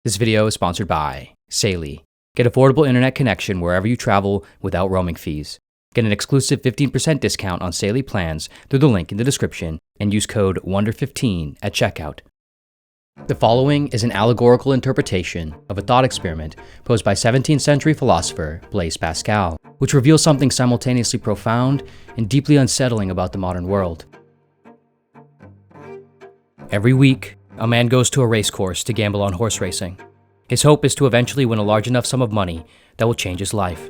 This video is sponsored by Saley. Get affordable internet connection wherever you travel without roaming fees. Get an exclusive 15% discount on Saley plans through the link in the description and use code WONDER15 at checkout. The following is an allegorical interpretation of a thought experiment posed by 17th century philosopher Blaise Pascal, which reveals something simultaneously profound and deeply unsettling about the modern world. Every week, a man goes to a race course to gamble on horse racing. His hope is to eventually win a large enough sum of money that will change his life.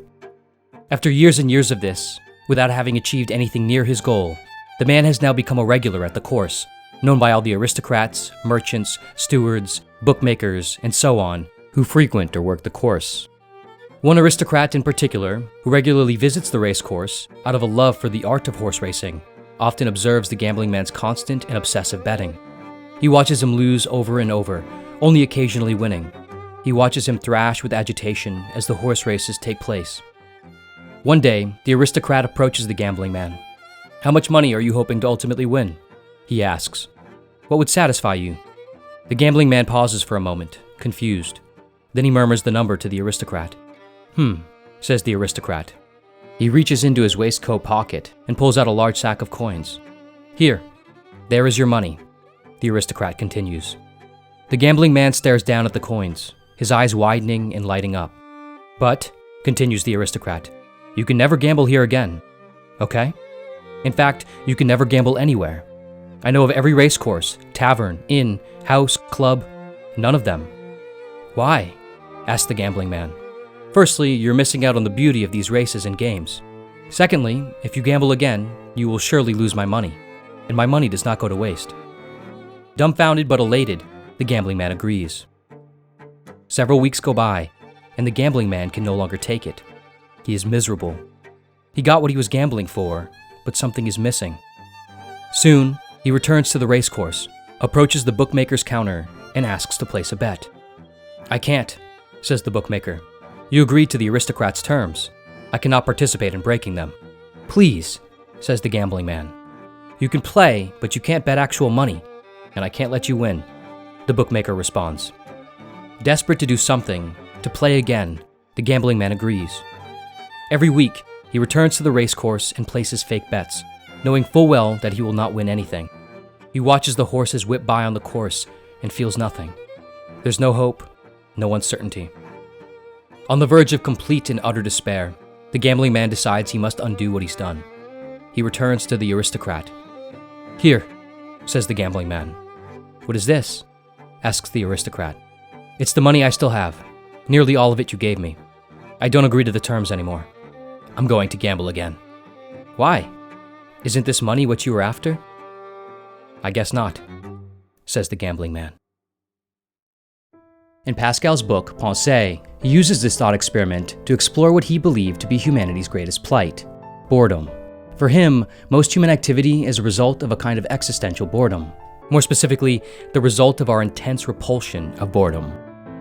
After years and years of this, without having achieved anything near his goal, the man has now become a regular at the course, known by all the aristocrats, merchants, stewards, bookmakers, and so on, who frequent or work the course. One aristocrat in particular, who regularly visits the race course out of a love for the art of horse racing, often observes the gambling man's constant and obsessive betting. He watches him lose over and over, only occasionally winning. He watches him thrash with agitation as the horse races take place. One day, the aristocrat approaches the gambling man. "How much money are you hoping to ultimately win?" he asks. "What would satisfy you?" The gambling man pauses for a moment, confused. Then he murmurs the number to the aristocrat. Says the aristocrat. He reaches into his waistcoat pocket and pulls out a large sack of coins. "Here, there is your money," the aristocrat continues. The gambling man stares down at the coins, his eyes widening and lighting up. "But," continues the aristocrat, "you can never gamble here again, okay? In fact, you can never gamble anywhere. I know of every race course, tavern, inn, house, club, none of them." "Why?" asked the gambling man. "Firstly, you're missing out on the beauty of these races and games. Secondly, if you gamble again, you will surely lose my money, and my money does not go to waste." Dumbfounded but elated, the gambling man agrees. Several weeks go by, and the gambling man can no longer take it. He is miserable. He got what he was gambling for, but something is missing. Soon, he returns to the race course, approaches the bookmaker's counter, and asks to place a bet. "I can't," says the bookmaker. "You agreed to the aristocrat's terms. I cannot participate in breaking them." "Please," says the gambling man. "You can play, but you can't bet actual money, and I can't let you win," the bookmaker responds. Desperate to do something, to play again, the gambling man agrees. Every week, he returns to the race course and places fake bets, knowing full well that he will not win anything. He watches the horses whip by on the course and feels nothing. There's no hope, no uncertainty. On the verge of complete and utter despair, the gambling man decides he must undo what he's done. He returns to the aristocrat. "Here," says the gambling man. "What is this?" asks the aristocrat. "It's the money I still have. Nearly all of it you gave me. I don't agree to the terms anymore. I'm going to gamble again." "Why? Isn't this money what you were after?" "I guess not," says the gambling man. In Pascal's book, Pensée, he uses this thought experiment to explore what he believed to be humanity's greatest plight: boredom. For him, most human activity is a result of a kind of existential boredom. More specifically, the result of our intense repulsion of boredom.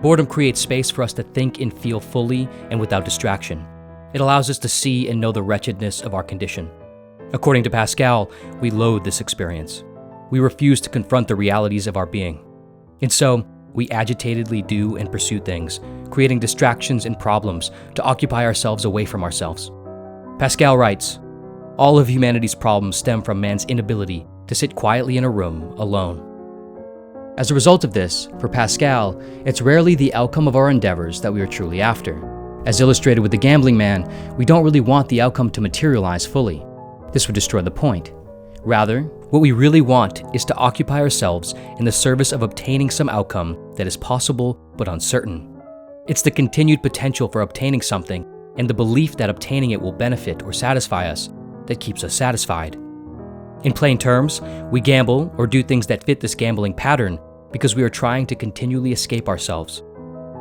Boredom creates space for us to think and feel fully and without distraction. It allows us to see and know the wretchedness of our condition. According to Pascal, we loathe this experience. We refuse to confront the realities of our being. And so, we agitatedly do and pursue things, creating distractions and problems to occupy ourselves away from ourselves. Pascal writes, "All of humanity's problems stem from man's inability to sit quietly in a room alone." As a result of this, for Pascal, it's rarely the outcome of our endeavors that we are truly after. As illustrated with the gambling man, we don't really want the outcome to materialize fully. This would destroy the point. Rather, what we really want is to occupy ourselves in the service of obtaining some outcome that is possible but uncertain. It's the continued potential for obtaining something and the belief that obtaining it will benefit or satisfy us that keeps us satisfied. In plain terms, we gamble or do things that fit this gambling pattern because we are trying to continually escape ourselves,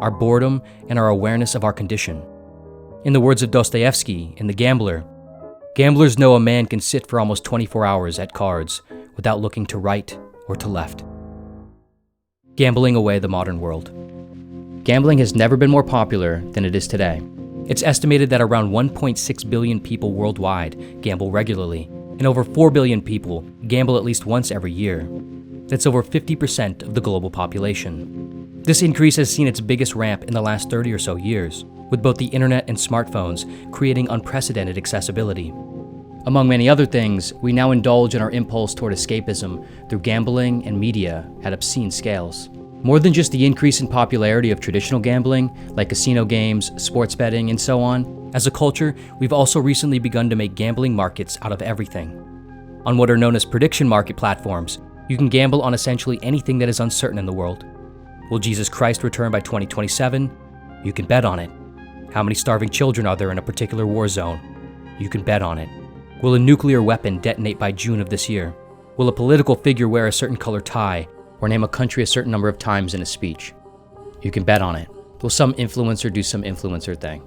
our boredom, and our awareness of our condition. In the words of Dostoevsky in The Gambler, "Gamblers know a man can sit for almost 24 hours at cards without looking to right or to left." Gambling away the modern world. Gambling has never been more popular than it is today. It's estimated that around 1.6 billion people worldwide gamble regularly, and over 4 billion people gamble at least once every year. That's over 50% of the global population. This increase has seen its biggest ramp in the last 30 or so years, with both the internet and smartphones creating unprecedented accessibility. Among many other things, we now indulge in our impulse toward escapism through gambling and media at obscene scales. More than just the increase in popularity of traditional gambling, like casino games, sports betting, and so on, as a culture, we've also recently begun to make gambling markets out of everything. On what are known as prediction market platforms, you can gamble on essentially anything that is uncertain in the world. Will Jesus Christ return by 2027? You can bet on it. How many starving children are there in a particular war zone? You can bet on it. Will a nuclear weapon detonate by June of this year? Will a political figure wear a certain color tie or name a country a certain number of times in a speech? You can bet on it. Will some influencer do some influencer thing?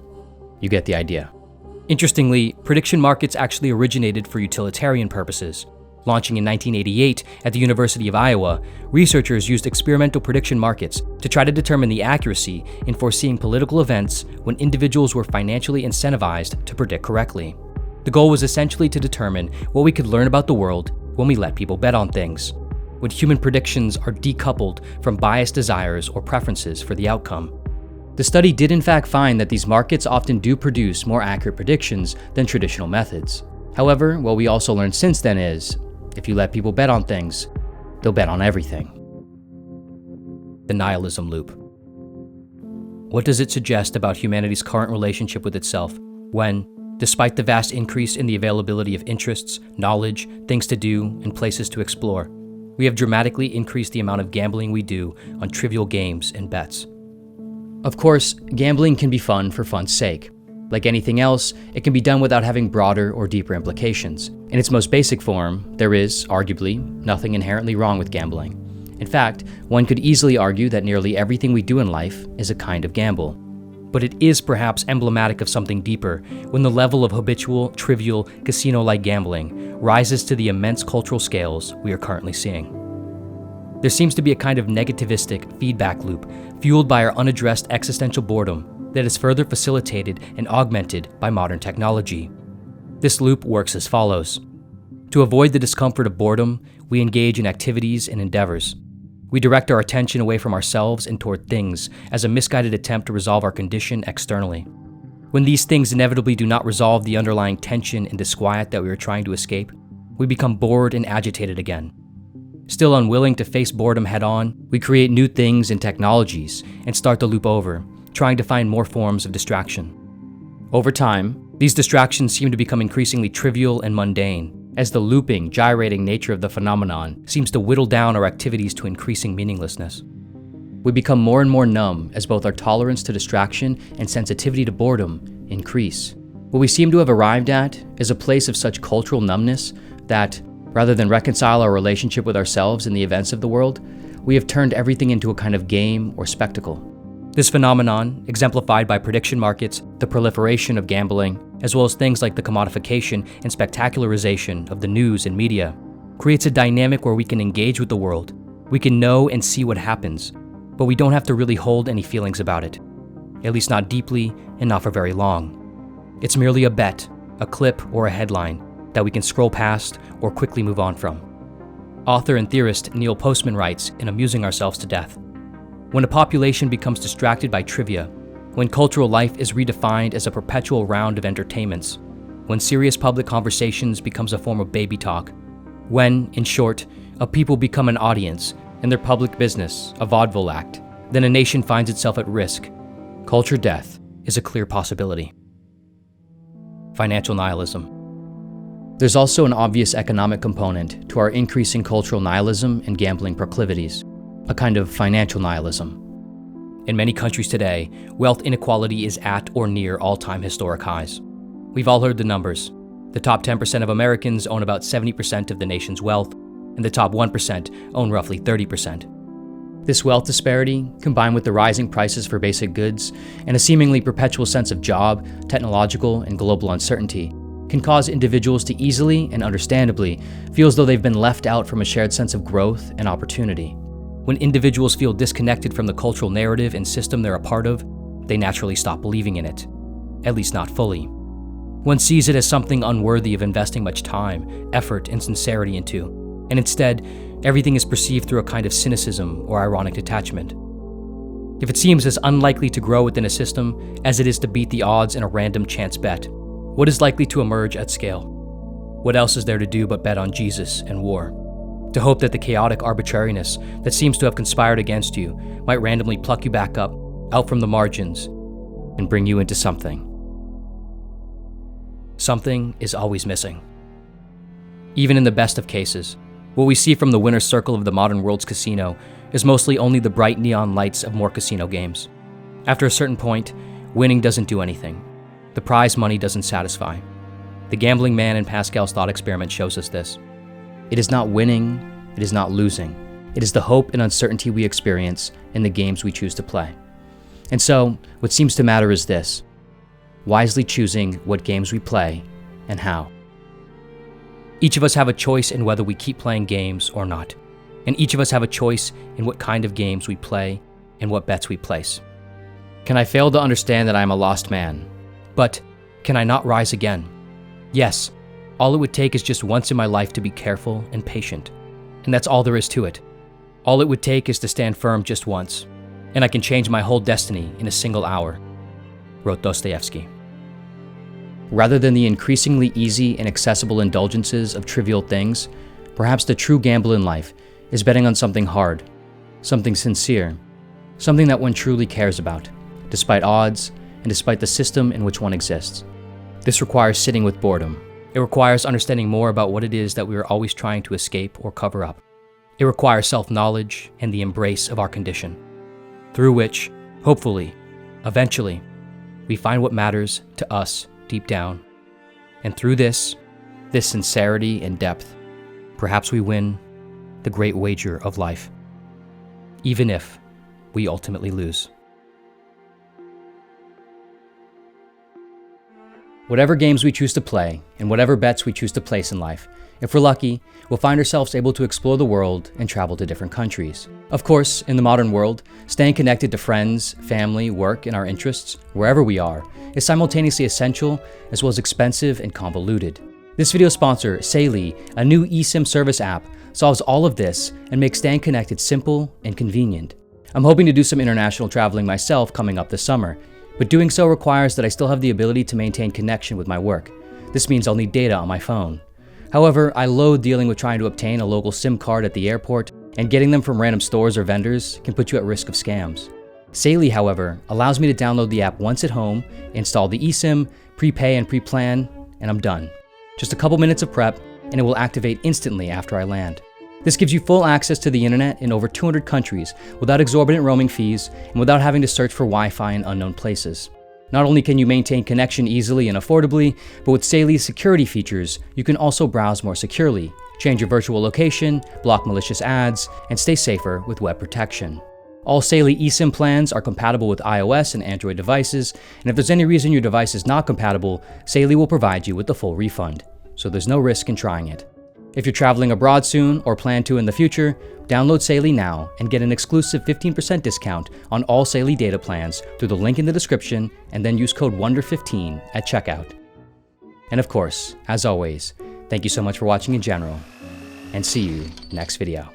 You get the idea. Interestingly, prediction markets actually originated for utilitarian purposes. Launching in 1988 at the University of Iowa, researchers used experimental prediction markets to try to determine the accuracy in foreseeing political events when individuals were financially incentivized to predict correctly. The goal was essentially to determine what we could learn about the world when we let people bet on things, when human predictions are decoupled from biased desires or preferences for the outcome. The study did in fact find that these markets often do produce more accurate predictions than traditional methods. However, what we also learned since then is, if you let people bet on things, they'll bet on everything. The nihilism loop. What does it suggest about humanity's current relationship with itself when, despite the vast increase in the availability of interests, knowledge, things to do, and places to explore, we have dramatically increased the amount of gambling we do on trivial games and bets? Of course, gambling can be fun for fun's sake. Like anything else, it can be done without having broader or deeper implications. In its most basic form, there is, arguably, nothing inherently wrong with gambling. In fact, one could easily argue that nearly everything we do in life is a kind of gamble. But it is perhaps emblematic of something deeper when the level of habitual, trivial, casino-like gambling rises to the immense cultural scales we are currently seeing. There seems to be a kind of negativistic feedback loop fueled by our unaddressed existential boredom that is further facilitated and augmented by modern technology. This loop works as follows. To avoid the discomfort of boredom, we engage in activities and endeavors. We direct our attention away from ourselves and toward things as a misguided attempt to resolve our condition externally. When these things inevitably do not resolve the underlying tension and disquiet that we are trying to escape, we become bored and agitated again. Still unwilling to face boredom head-on, we create new things and technologies and start the loop over, trying to find more forms of distraction. Over time, these distractions seem to become increasingly trivial and mundane, as the looping, gyrating nature of the phenomenon seems to whittle down our activities to increasing meaninglessness. We become more and more numb as both our tolerance to distraction and sensitivity to boredom increase. What we seem to have arrived at is a place of such cultural numbness that, rather than reconcile our relationship with ourselves and the events of the world, we have turned everything into a kind of game or spectacle. This phenomenon, exemplified by prediction markets, the proliferation of gambling, as well as things like the commodification and spectacularization of the news and media, creates a dynamic where we can engage with the world. We can know and see what happens, but we don't have to really hold any feelings about it, at least not deeply and not for very long. It's merely a bet, a clip, or a headline that we can scroll past or quickly move on from. Author and theorist Neil Postman writes in Amusing Ourselves to Death, "When a population becomes distracted by trivia, when cultural life is redefined as a perpetual round of entertainments, when serious public conversations becomes a form of baby talk, when, in short, a people become an audience and their public business a vaudeville act, then a nation finds itself at risk. Culture death is a clear possibility." Financial nihilism. There's also an obvious economic component to our increasing cultural nihilism and gambling proclivities, a kind of financial nihilism. In many countries today, wealth inequality is at or near all-time historic highs. We've all heard the numbers. The top 10% of Americans own about 70% of the nation's wealth, and the top 1% own roughly 30%. This wealth disparity, combined with the rising prices for basic goods and a seemingly perpetual sense of job, technological, and global uncertainty, can cause individuals to easily and understandably feel as though they've been left out from a shared sense of growth and opportunity. When individuals feel disconnected from the cultural narrative and system they're a part of, they naturally stop believing in it, at least not fully. One sees it as something unworthy of investing much time, effort, and sincerity into, and instead, everything is perceived through a kind of cynicism or ironic detachment. If it seems as unlikely to grow within a system as it is to beat the odds in a random chance bet, what is likely to emerge at scale? What else is there to do but bet on Jesus and war? To hope that the chaotic arbitrariness that seems to have conspired against you might randomly pluck you back up, out from the margins, and bring you into something. Something is always missing. Even in the best of cases, what we see from the winner's circle of the modern world's casino is mostly only the bright neon lights of more casino games. After a certain point, winning doesn't do anything. The prize money doesn't satisfy. The gambling man in Pascal's thought experiment shows us this. It is not winning, it is not losing. It is the hope and uncertainty we experience in the games we choose to play. And so, what seems to matter is this: wisely choosing what games we play and how. Each of us have a choice in whether we keep playing games or not. And each of us have a choice in what kind of games we play and what bets we place. Can I fail to understand that I am a lost man? But can I not rise again? Yes, all it would take is just once in my life to be careful and patient. And that's all there is to it. All it would take is to stand firm just once, and I can change my whole destiny in a single hour, wrote Dostoevsky. Rather than the increasingly easy and accessible indulgences of trivial things, perhaps the true gamble in life is betting on something hard, something sincere, something that one truly cares about, despite odds and despite the system in which one exists. This requires sitting with boredom. It requires understanding more about what it is that we are always trying to escape or cover up. It requires self-knowledge and the embrace of our condition, through which, hopefully, eventually, we find what matters to us deep down. And through this sincerity and depth, perhaps we win the great wager of life, even if we ultimately lose. Whatever games we choose to play and whatever bets we choose to place in life, if we're lucky, we'll find ourselves able to explore the world and travel to different countries. Of course, in the modern world, staying connected to friends, family, work, and our interests, wherever we are, is simultaneously essential as well as expensive and convoluted. This video sponsor, Saley, a new eSIM service app, solves all of this and makes staying connected simple and convenient. I'm hoping to do some international traveling myself coming up this summer, but doing so requires that I still have the ability to maintain connection with my work. This means I'll need data on my phone. However, I loathe dealing with trying to obtain a local SIM card at the airport, and getting them from random stores or vendors can put you at risk of scams. Saley, however, allows me to download the app once at home, install the eSIM, prepay and pre-plan, and I'm done. Just a couple minutes of prep, and it will activate instantly after I land. This gives you full access to the internet in over 200 countries without exorbitant roaming fees and without having to search for Wi-Fi in unknown places. Not only can you maintain connection easily and affordably, but with Saley's security features, you can also browse more securely, change your virtual location, block malicious ads, and stay safer with web protection. All Saley eSIM plans are compatible with iOS and Android devices, and if there's any reason your device is not compatible, Saley will provide you with the full refund, so there's no risk in trying it. If you're traveling abroad soon or plan to in the future, download Saley now and get an exclusive 15% discount on all Saley data plans through the link in the description, and then use code WONDER15 at checkout. And of course, as always, thank you so much for watching in general, and see you next video.